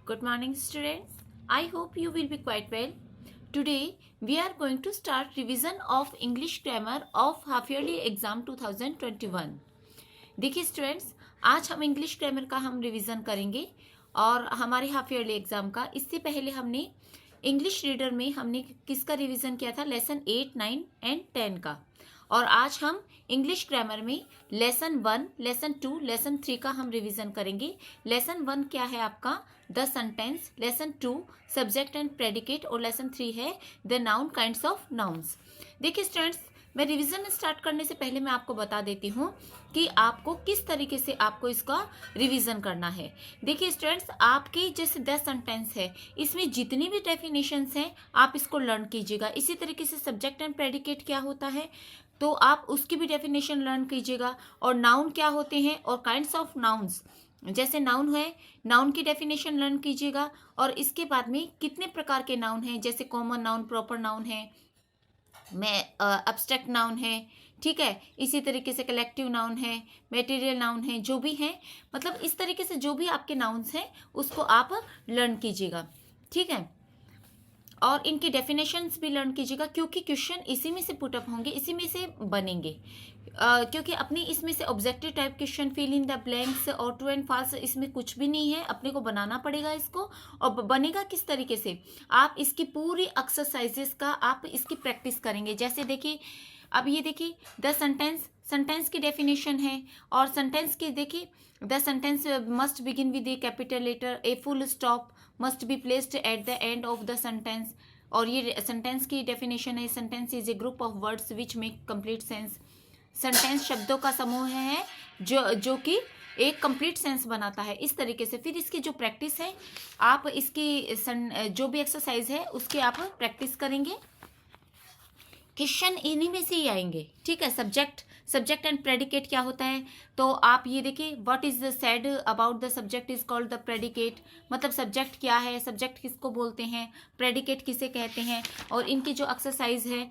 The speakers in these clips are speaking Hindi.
Good morning, students. I hope you will be quite well. Today, we are going to start revision of English grammar of half yearly exam 2021. देखिए स्टूडेंट्स, आज हम इंग्लिश ग्रामर का हम रिवीजन करेंगे और हमारे हाफ ईयरली एग्जाम का। इससे पहले हमने इंग्लिश रीडर में हमने किसका रिवीजन किया था? लेसन 8, 9 एंड 10 का। और आज हम इंग्लिश ग्रामर में लेसन 1, लेसन 2, लेसन 3 का हम रिवीजन करेंगे। लेसन 1 क्या है आपका? The sentence. Lesson 2 subject and predicate. और लेसन 3 है the noun, kinds of nouns. देखिए स्टूडेंट्स, मैं रिवीजन स्टार्ट करने से पहले मैं आपको बता देती हूँ कि आपको किस तरीके से आपको इसका रिवीजन करना है। देखिए स्टूडेंट्स, आपकी जैसे 10 सेंटेंस है, इसमें जितनी भी डेफिनेशंस हैं आप इसको लर्न कीजिएगा। इसी तरीके से सब्जेक्ट एंड प्रेडिकेट क्या होता है तो आप उसकी भी डेफिनेशन लर्न कीजिएगा। और नाउन क्या होते हैं और काइंड्स ऑफ नाउन्स, जैसे नाउन है, नाउन की डेफिनेशन लर्न कीजिएगा। और इसके बाद में कितने प्रकार के नाउन हैं, जैसे कॉमन नाउन, प्रॉपर नाउन है, में अब्स्ट्रैक्ट नाउन है, ठीक है। इसी तरीके से कलेक्टिव नाउन है, मटेरियल नाउन है, जो भी है, मतलब इस तरीके से जो भी आपके नाउन्स हैं उसको आप लर्न कीजिएगा, ठीक है। और इनकी डेफिनेशंस भी लर्न कीजिएगा, क्योंकि क्वेश्चन इसी में से पुटअप होंगे, इसी में से बनेंगे। क्योंकि अपनी इसमें से objective type question, fill in the blanks और ट्रू एंड फॉल्स इसमें कुछ भी नहीं है, अपने को बनाना पड़ेगा इसको। और बनेगा किस तरीके से? आप इसकी पूरी एक्सरसाइजेस का आप इसकी प्रैक्टिस करेंगे। जैसे देखिए, अब ये देखिए द सेंटेंस, सेंटेंस की डेफिनेशन है। और सेंटेंस की देखिए, the sentence must begin with a capital letter, a full stop must be placed at the end of the sentence. और ये सेंटेंस की डेफिनेशन है, sentence is a group of words which make complete sense. Sentence शब्दों का समूह है जो कि एक कंप्लीट सेंस बनाता है। इस तरीके से फिर इसकी जो प्रैक्टिस है, आप इसकी जो भी एक्सरसाइज है उसकी आप प्रैक्टिस करेंगे। क्वेश्चन इन्हीं में से ही आएंगे, ठीक है। सब्जेक्ट एंड प्रेडिकेट क्या होता है तो आप ये देखिए, what is said about the subject is called the predicate. मतलब सब्जेक्ट क्या है, सब्जेक्ट किसको बोलते हैं, प्रेडिकेट किसे कहते हैं। और इनकी जो एक्सरसाइज है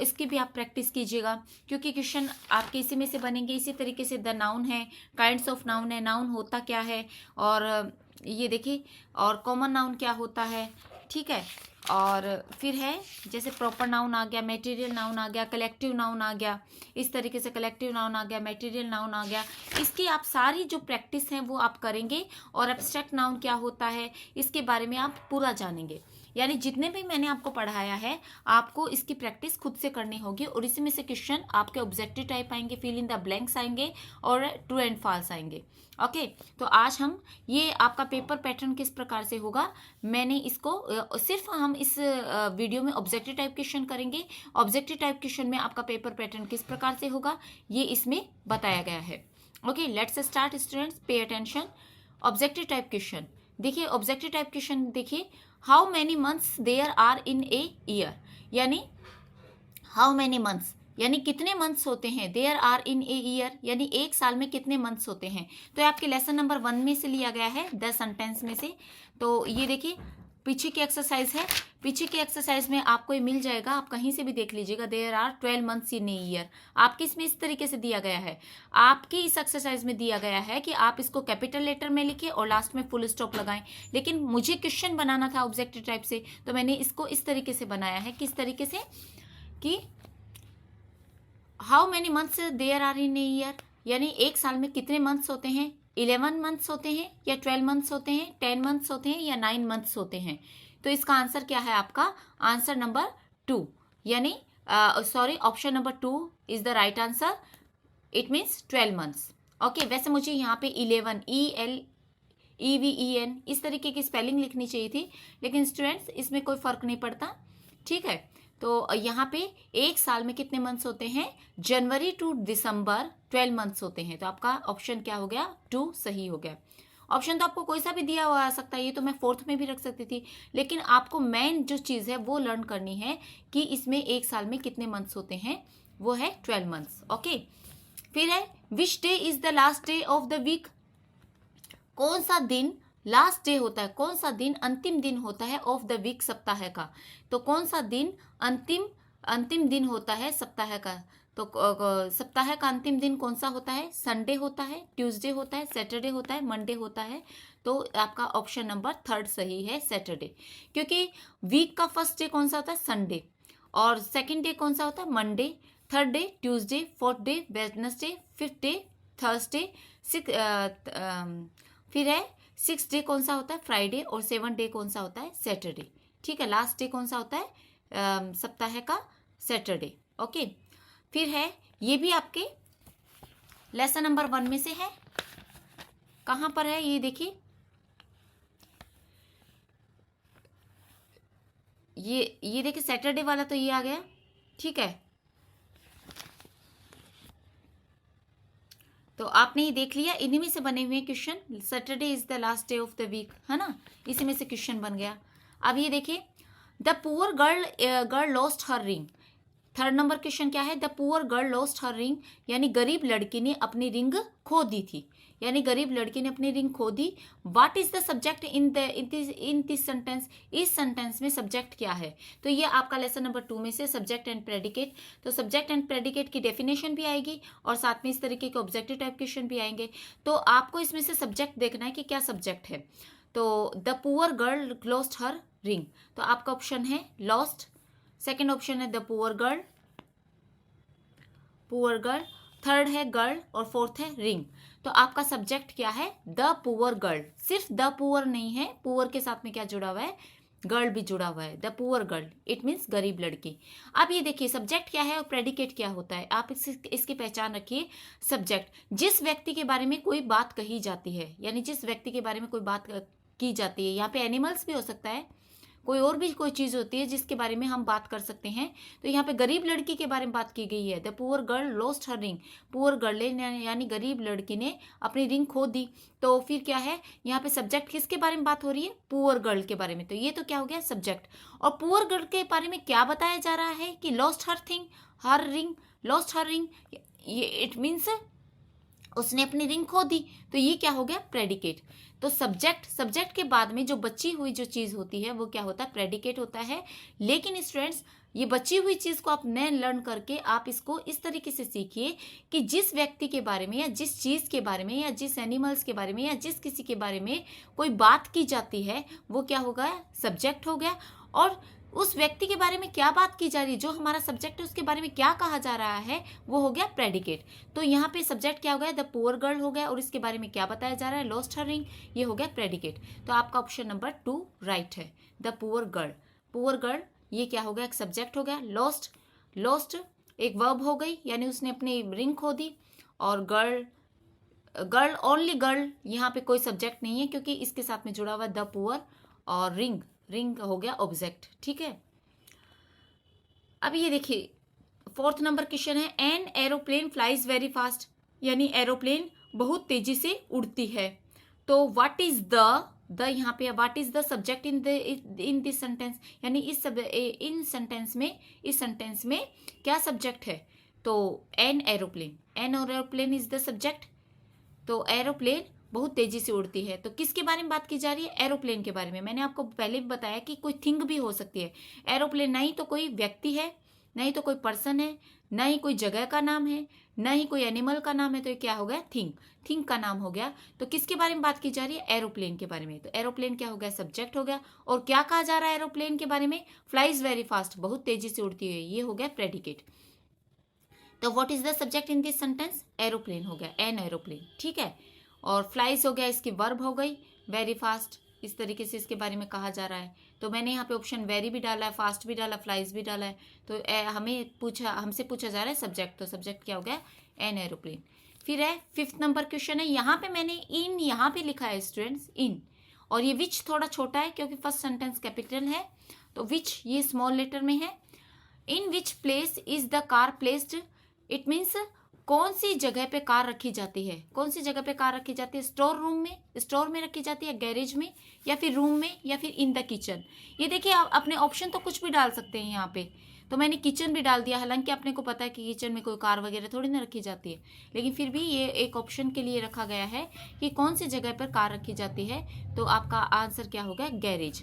इसकी भी आप प्रैक्टिस कीजिएगा, क्योंकि क्वेश्चन आपके इसी में से बनेंगे। इसी तरीके से द नाउन है, काइंड्स ऑफ नाउन है, नाउन होता क्या है, और ये देखिए, और कॉमन नाउन क्या होता है, ठीक है। और फिर है जैसे प्रॉपर नाउन आ गया, मटेरियल नाउन आ गया, कलेक्टिव नाउन आ गया। इस तरीके से कलेक्टिव नाउन आ गया, मटेरियल नाउन आ गया। इसकी आप सारी जो प्रैक्टिस है वो आप करेंगे। और एब्स्ट्रैक्ट नाउन क्या होता है इसके बारे में आप पूरा जानेंगे। यानी जितने भी मैंने आपको पढ़ाया है आपको इसकी प्रैक्टिस खुद से करनी होगी। और इसी में से क्वेश्चन आपके ऑब्जेक्टिव टाइप आएंगे, फिल इन द ब्लैंक्स आएंगे और ट्रू एंड फॉल्स आएंगे। ओके, तो आज हम ये आपका पेपर पैटर्न किस प्रकार से होगा, मैंने इसको सिर्फ हम इस वीडियो में ऑब्जेक्टिव टाइप क्वेश्चन करेंगे। ऑब्जेक्टिव टाइप क्वेश्चन में आपका पेपर पैटर्न किस प्रकार से होगा ये इसमें बताया गया है। Okay, let's start students, pay attention. Objective type question देखिए, ऑब्जेक्टिव टाइप क्वेश्चन देखिए, how many months there are in a year. यानी हाउ मैनी मंथ्स यानी कितने मंथ्स होते हैं, there are in a year यानी एक साल में कितने मंथ्स होते हैं। तो आपके लेसन नंबर 1 में से लिया गया है, 10 सेंटेंस में से। तो ये देखिए पीछे की एक्सरसाइज है, पीछे की एक्सरसाइज में आपको ये मिल जाएगा, आप कहीं से भी देख लीजिएगा। There are 12 months in a year, आपके इसमें इस तरीके से दिया गया है। आपकी इस एक्सरसाइज में दिया गया है कि आप इसको कैपिटल लेटर में लिखिए और लास्ट में फुल स्टॉप लगाएं। लेकिन मुझे क्वेश्चन बनाना था ऑब्जेक्टिव टाइप से, तो मैंने इसको इस तरीके से बनाया है। किस तरीके से कि how many months there are in a year, यानी एक साल में कितने मंथ्स होते हैं। 11 मंथ्स होते हैं या 12 मंथ्स होते हैं, 10 मंथ्स होते हैं या 9 मंथ्स होते हैं। तो इसका आंसर क्या है आपका? आंसर नंबर 2, यानी sorry, option number 2 is the right answer. It means 12 months. Okay, वैसे मुझे यहाँ पे 11 ELEVEN इस तरीके की स्पेलिंग लिखनी चाहिए थी, लेकिन स्टूडेंट्स इसमें कोई फर्क नहीं पड़ता, ठीक है। तो यहाँ पे एक साल में कितने मंथ्स होते हैं, जनवरी टू दिसंबर 12 मंथ्स होते हैं। तो आपका ऑप्शन क्या हो गया? 2 सही हो गया। ऑप्शन तो आपको कोई सा भी दिया हुआ आ सकता है, ये तो मैं 4th में भी रख सकती थी, लेकिन आपको मेन जो चीज़ है वो लर्न करनी है कि इसमें एक साल में कितने मंथ्स होते हैं, वो है 12 मंथ्स। ओके, फिर है which day is the last day of the week. कौन सा दिन लास्ट डे होता है, कौन सा दिन अंतिम दिन होता है ऑफ द वीक, सप्ताह का। तो कौन सा दिन अंतिम दिन होता है सप्ताह का। तो सप्ताह का अंतिम दिन कौन सा होता है? संडे होता है, ट्यूसडे होता है, सैटरडे होता है, मंडे होता है। तो आपका ऑप्शन नंबर 3 सही है, सैटरडे। क्योंकि वीक का फर्स्ट डे कौन सा होता है? संडे। और सेकेंड डे कौन सा होता है? Monday. Third day Tuesday, fourth day Wednesday, fifth day Thursday, फिर है 6th डे कौन सा होता है? फ्राइडे। और 7th डे कौन सा होता है? सैटरडे। ठीक है, लास्ट डे कौन सा होता है सप्ताह का? सैटरडे। ओके, फिर है ये भी आपके लेसन नंबर 1 में से है। कहाँ पर है ये देखिए, ये देखिए सैटरडे वाला तो ये आ गया। ठीक है, तो आपने ये देख लिया, इन्हीं में से बने हुए question. Saturday is the last day of the week, है ना, इसी में से क्वेश्चन बन गया। अब ये देखिए, the poor girl lost her ring. 3rd number question क्या है? The poor girl lost her ring, यानी गरीब लड़की ने अपनी रिंग खो दी थी, यानी गरीब लड़की ने अपनी रिंग खो दी। What is the subject in this sentence? इस सेंटेंस में सब्जेक्ट क्या है? तो ये आपका लेसन नंबर 2 में से सब्जेक्ट एंड प्रेडिकेट। तो सब्जेक्ट एंड प्रेडिकेट की डेफिनेशन भी आएगी और साथ में इस तरीके के ऑब्जेक्टिव टाइप क्वेश्चन भी आएंगे। तो आपको इसमें से सब्जेक्ट देखना है कि क्या सब्जेक्ट है। तो the poor girl lost her ring, तो आपका ऑप्शन है लॉस्ट। सेकेंड ऑप्शन है the poor girl, poor girl. Third है गर्ल और फोर्थ है रिंग। तो आपका सब्जेक्ट क्या है? The poor girl. सिर्फ द पुअर नहीं है, पुअर के साथ में क्या जुड़ा हुआ है? गर्ल भी जुड़ा हुआ है। The poor girl it means गरीब लड़की। अब ये देखिए सब्जेक्ट क्या है और प्रेडिकेट क्या होता है, आप इसकी पहचान रखिए। सब्जेक्ट जिस व्यक्ति के बारे में कोई बात कही जाती है, यानी जिस व्यक्ति के बारे में कोई बात की जाती है, यहाँ पे एनिमल्स भी हो सकता है, कोई और भी कोई चीज़ होती है जिसके बारे में हम बात कर सकते हैं। तो यहाँ पे गरीब लड़की के बारे में बात की गई है। The poor girl lost her ring, poor girl यानी गरीब लड़की ने अपनी रिंग खो दी। तो फिर क्या है यहाँ पे सब्जेक्ट किसके बारे में बात हो रही है? पुअर गर्ल के बारे में। तो ये तो क्या हो गया? सब्जेक्ट। और पुअर गर्ल के बारे में क्या बताया जा रहा है कि लॉस्ट हर थिंग, हर रिंग, लॉस्ट हर रिंग, ये इट मीन्स उसने अपनी रिंग खो दी। तो ये क्या हो गया? प्रेडिकेट। तो सब्जेक्ट के बाद में जो बची हुई जो चीज़ होती है वो क्या होता है? प्रेडिकेट होता है। लेकिन स्टूडेंट्स ये बची हुई चीज़ को आप न लर्न करके आप इसको इस तरीके से सीखिए कि जिस व्यक्ति के बारे में या जिस चीज़ के बारे में या जिस एनिमल्स के बारे में या जिस किसी के बारे में कोई बात की जाती है वो क्या होगा? सब्जेक्ट हो गया। और उस व्यक्ति के बारे में क्या बात की जा रही है, जो हमारा सब्जेक्ट है उसके बारे में क्या कहा जा रहा है, वो हो गया प्रेडिकेट। तो यहाँ पे सब्जेक्ट क्या हो गया? द पुअर गर्ल हो गया और इसके बारे में क्या बताया जा रहा है? लॉस्ट हर रिंग, ये हो गया प्रेडिकेट। तो आपका ऑप्शन नंबर 2 राइट है। The poor girl, poor girl ये क्या हो गया? एक सब्जेक्ट हो गया। लॉस्ट एक वर्ब हो गई, यानी उसने अपनी रिंग खो दी। और गर्ल ओनली गर्ल, यहाँ पे कोई सब्जेक्ट नहीं है क्योंकि इसके साथ में जुड़ा हुआ द पुअर। और रिंग हो गया ऑब्जेक्ट। ठीक है, अब ये देखिए 4th नंबर क्वेश्चन है, an aeroplane flies very fast, यानी एरोप्लेन बहुत तेजी से उड़ती है। तो व्हाट इज द यहाँ पे what is the subject in this sentence, यानी इस सेंटेंस में क्या सब्जेक्ट है? तो an aeroplane is the subject. तो एरोप्लेन बहुत तेजी से उड़ती है, तो किसके बारे में बात की जा रही है? एरोप्लेन के बारे में। मैंने आपको पहले भी बताया कि कोई थिंग भी हो सकती है। एरोप्लेन ना ही तो कोई व्यक्ति है, ना ही तो कोई पर्सन है, ना ही कोई जगह का नाम है, ना ही कोई एनिमल का नाम है। तो ये क्या हो गया? थिंग का नाम हो गया। तो किसके बारे में बात की जा रही है? एरोप्लेन के बारे में। तो एरोप्लेन क्या हो गया? सब्जेक्ट हो गया। और क्या कहा जा रहा है एरोप्लेन के बारे में? फ्लाइज वेरी फास्ट, बहुत तेजी से उड़ती है, ये हो गया प्रेडिकेट। तो what is the subject in this sentence? Aeroplane हो गया, एन एरोप्लेन। ठीक है, और फ्लाइज हो गया, इसकी वर्ब हो गई वेरी फास्ट, इस तरीके से इसके बारे में कहा जा रहा है। तो मैंने यहाँ पे ऑप्शन वेरी भी डाला है, फास्ट भी डाला, फ्लाइज भी डाला है। तो हमसे पूछा जा रहा है सब्जेक्ट, तो सब्जेक्ट क्या हो गया? An aeroplane. फिर है 5th नंबर क्वेश्चन है, यहाँ पे मैंने इन यहाँ पे लिखा है स्टूडेंट्स, इन, और ये विच थोड़ा छोटा है क्योंकि फर्स्ट सेंटेंस कैपिटल है, तो विच ये स्मॉल लेटर में है। In which place is the car placed, it means कौन सी जगह पे कार रखी जाती है? कौन सी जगह पे कार रखी जाती है? स्टोर में रखी जाती है, गैरेज में, या फिर रूम में, या फिर इन द किचन। ये देखिए आप अपने ऑप्शन तो कुछ भी डाल सकते हैं यहाँ पे। तो मैंने किचन भी डाल दिया, हालांकि अपने को पता है कि किचन में कोई कार वगैरह थोड़ी ना रखी जाती है, लेकिन फिर भी ये एक ऑप्शन के लिए रखा गया है कि कौन सी जगह पर कार रखी जाती है। तो आपका आंसर क्या होगा, गैरेज।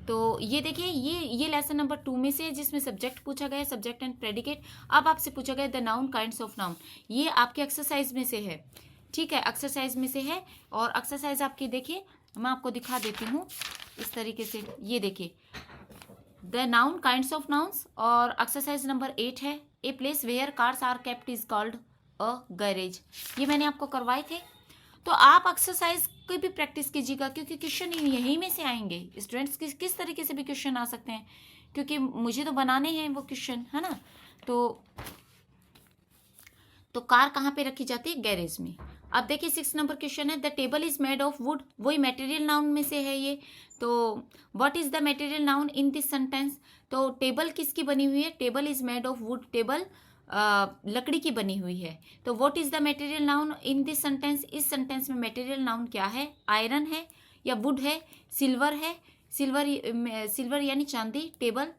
तो ये देखिए, ये लेसन नंबर 2 में से है, जिसमें सब्जेक्ट पूछा गया है, सब्जेक्ट एंड प्रेडिकेट। अब आपसे पूछा गया the noun kinds of noun, ये आपके एक्सरसाइज में से है, ठीक है, एक्सरसाइज में से है। और एक्सरसाइज आपकी देखिए, मैं आपको दिखा देती हूँ इस तरीके से, ये देखिए the noun kinds of nouns, और एक्सरसाइज नंबर 8 है, a place where cars are kept is called a garage. ये मैंने आपको करवाए थे, तो आप एक्सरसाइज की भी प्रैक्टिस कीजिएगा, क्योंकि क्वेश्चन यहीं में से आएंगे। स्टूडेंट्स किस तरीके से भी क्वेश्चन आ सकते हैं, क्योंकि मुझे तो बनाने हैं वो क्वेश्चन, है ना। तो कार कहाँ पे रखी जाती है, गैरेज में। अब देखिए 6 नंबर क्वेश्चन है, the table is made of would, वही मटेरियल नाउन में से है ये। तो what is the material noun in this sentence, तो टेबल किसकी बनी हुई है, table is made of would, table लकड़ी की बनी हुई है। तो what is the material noun in this sentence, इस सेंटेंस में मटेरियल नाउन क्या है, आयरन है या वुड है, सिल्वर है, सिल्वर यानी चांदी, टेबल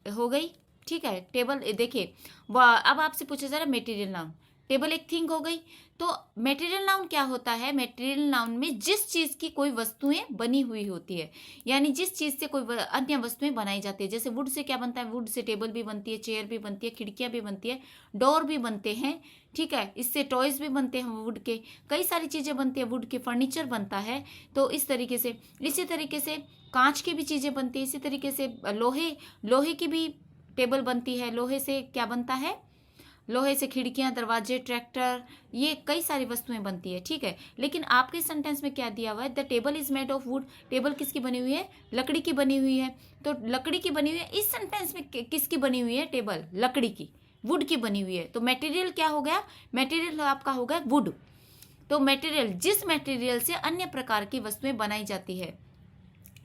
हो गई, ठीक है। टेबल देखिए, अब आपसे पूछा जा रहा है मटेरियल नाउन, टेबल एक थिंग हो गई। तो मटेरियल नाउन क्या होता है, मटेरियल नाउन में जिस चीज की कोई वस्तुएं बनी हुई होती है, यानी जिस चीज से कोई अन्य वस्तुएं बनाई जाती है। जैसे वुड से क्या बनता है, वुड से टेबल भी बनती है, चेयर भी बनती है, खिड़कियां भी बनती है, डोर भी बनते हैं, ठीक है। इससे टॉयज भी बनते हैं वुड के, कई सारी चीजें बनती है वुड के, फर्नीचर बनता है। तो इस तरीके से, इसी तरीके से कांच की भी चीजें बनती है, इसी तरीके से लोहे की भी टेबल बनती है, लोहे से क्या बनता है, लोहे से खिड़कियां, दरवाजे, ट्रैक्टर, ये कई सारी वस्तुएं बनती है, ठीक है। लेकिन आपके सेंटेंस में क्या दिया हुआ है, the table is made of would, table किसकी बनी हुई है, लकड़ी की बनी हुई है। तो लकड़ी की बनी हुई है, इस सेंटेंस में किसकी बनी हुई है, टेबल लकड़ी की, वुड की बनी हुई है। तो मटेरियल क्या हो गया, मटेरियल आपका हो गया वुड। तो मटेरियल, जिस मटेरियल से अन्य प्रकार की वस्तुएं बनाई जाती है,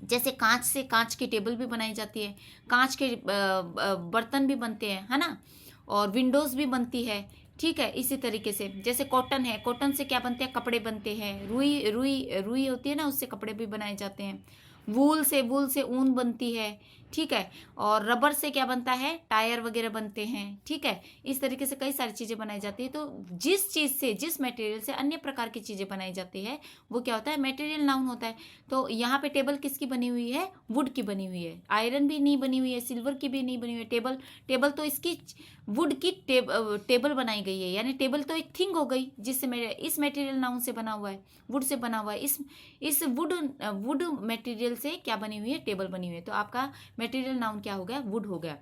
जैसे कांच से कांच की टेबल भी बनाई जाती है, कांच के बर्तन भी बनते हैं, है ना, और विंडोज भी बनती है, ठीक है। इसी तरीके से जैसे कॉटन है, कॉटन से क्या बनते हैं, कपड़े बनते हैं, रुई होती है ना, उससे कपड़े भी बनाए जाते हैं। वूल से ऊन बनती है, ठीक है। और रबर से क्या बनता है, टायर वगैरह बनते हैं, ठीक है। इस तरीके से कई सारी चीजें बनाई जाती है। तो जिस चीज से, जिस मटेरियल से अन्य प्रकार की चीजें बनाई जाती है, वो क्या होता है, मटेरियल नाउन होता है। तो यहाँ पे टेबल किसकी बनी हुई है, वुड की बनी हुई है, आयरन भी नहीं बनी हुई है, सिल्वर की भी नहीं बनी हुई है। टेबल तो इसकी वुड की टेबल बनाई गई है, यानी टेबल तो एक थिंग हो गई, जिससे मेरे इस मटेरियल नाउन से बना हुआ है, वुड से बना हुआ है। इस वुड मटेरियल से क्या बनी हुई है, टेबल बनी हुई है। तो आपका मटेरियल नाउन क्या हो गया, वुड हो गया।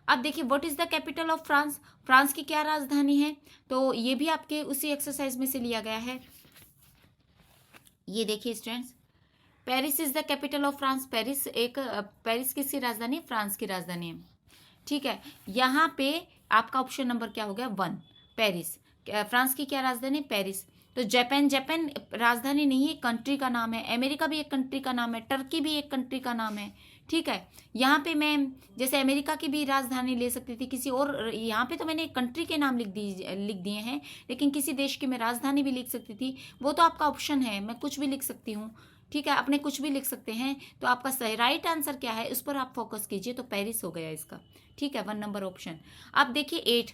अब देखिए, what is the capital of France, France की क्या राजधानी है। तो ये भी आपके उसी एक्सरसाइज में से लिया गया है। ये देखिए students, Paris is the capital of France, Paris किसकी राजधानी है, फ्रांस की राजधानी है, ठीक है। यहाँ पे आपका ऑप्शन नंबर क्या हो गया, 1, पेरिस। फ्रांस की क्या राजधानी, पेरिस। तो जापान राजधानी नहीं है, कंट्री का नाम है। अमेरिका भी एक कंट्री का नाम है, टर्की भी एक कंट्री का नाम है, ठीक है। यहाँ पे मैं जैसे अमेरिका की भी राजधानी ले सकती थी किसी और, यहाँ पे तो मैंने कंट्री के नाम लिख दिए हैं, लेकिन किसी देश की मैं राजधानी भी लिख सकती थी, वो तो आपका ऑप्शन है, मैं कुछ भी लिख सकती हूँ, ठीक है, अपने कुछ भी लिख सकते हैं। तो आपका सही राइट आंसर क्या है, उस पर आप फोकस कीजिए। तो पेरिस हो गया इसका, ठीक है, 1 नंबर ऑप्शन। अब देखिए 8,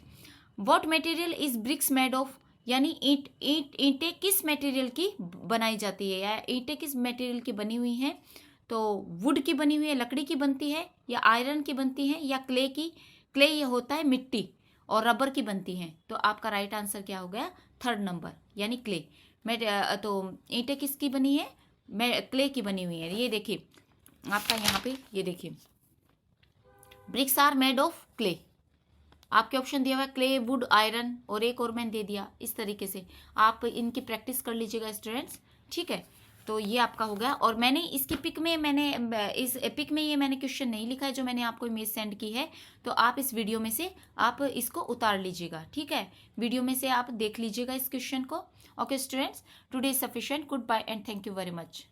what material is bricks made of, यानी ईंटें किस मटेरियल की बनाई जाती है, या ईंटें किस मटेरियल की बनी हुई हैं। तो वुड की बनी हुई है, लकड़ी की बनती है, या आयरन की बनती है, या क्ले की, क्ले ये होता है मिट्टी, और रबर की बनती है। तो आपका राइट आंसर क्या हो गया, 3rd नंबर, यानी क्ले। तो ईंटें किसकी बनी है, क्ले की बनी हुई है। ये देखिए आपका यहाँ पे, ये देखिए bricks are made of clay, आपके ऑप्शन दिया हुआ है क्ले, वुड, आयरन, और एक और मैंने दे दिया। इस तरीके से आप इनकी प्रैक्टिस कर लीजिएगा स्टूडेंट्स, ठीक है। तो ये आपका हो गया। और मैंने इसकी पिक में, इस पिक में ये मैंने क्वेश्चन नहीं लिखा है जो मैंने आपको इमेज सेंड की है। तो आप इस वीडियो में से आप इसको उतार लीजिएगा, ठीक है, वीडियो में से आप देख लीजिएगा इस क्वेश्चन को। Okay students, today is sufficient, goodbye and thank you very much.